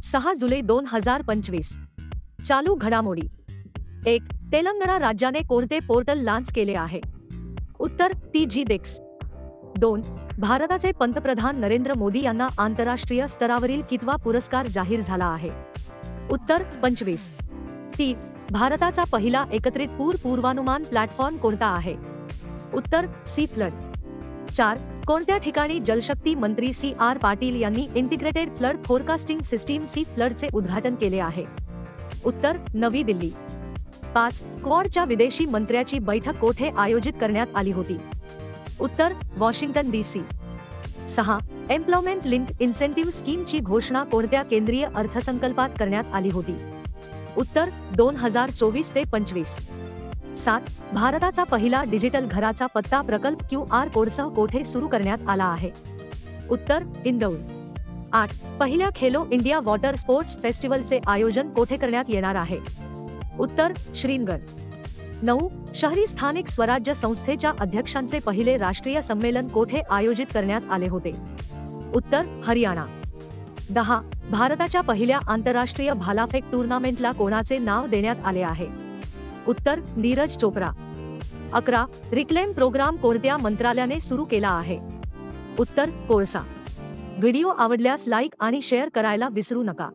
6 जुलै 2025. चालू घडामोडी. 1. तेलंगणा राज्याने कोणते पोर्टल लॉन्च केले आहे? उत्तर TG Dex. 2. भारताचे पंतप्रधान नरेंद्र मोदी यांना आंतरराष्ट्रीय स्तरावरील कितवा पुरस्कार जाहीर झाला आहे? उत्तर 25. 3. भारताचा पहिला एकत्रित पूर्वानुमान प्लॅटफॉर्म कोणता आहे? उत्तर सी फ्लड. 4. कोणत्या ठिकाणी जलशक्ती मंत्री CR पाटील यांनी integrated flood forecasting system C फ्लडचे उद्घाटन केले आहे? उत्तर नवी दिल्ली. 5. क्वाडच्या विदेशी मंत्र्याची बैठक कोठे आयोजित करण्यात आली होती? उत्तर Washington DC. 6. Employment linked incentive स्कीमची घोषणा कोणत्या केंद्रीय अर्थसंकल्पात करण्यात आली होती? उत्तर 2024 ते 25. 7. भारताचा पहिला डिजिटल घराचा पत्ता प्रकल्प QR कोडसह कोठे सुरू करण्यात आला आहे? उत्तर इंदौर. 8. पहिल्या खेलो इंडिया वॉटर स्पोर्ट्स फेस्टिवलचे आयोजन कोठे करण्यात येणार आहे? उत्तर श्रीनगर. 9. शहरी स्थानिक स्वराज्य संस्थेच्या अध्यक्षांचे पहिले राष्ट्रीय संमेलन कोठे आयोजित करण्यात आले होते? उत्तर हरियाणा. 10. भारताच्या पहिल्या आंतरराष्ट्रीय भालाफेक टूर्नामेंटला कोणाचे नाव देण्यात आले आहे? उत्तर नीरज चोप्रा. 11. रिक्लेम प्रोग्राम कोणत्या मंत्रालयाने सुरू केला आहे? उत्तर कोळसा. व्हिडिओ आवडल्यास लाईक आणि शेअर करायला विसरू नका.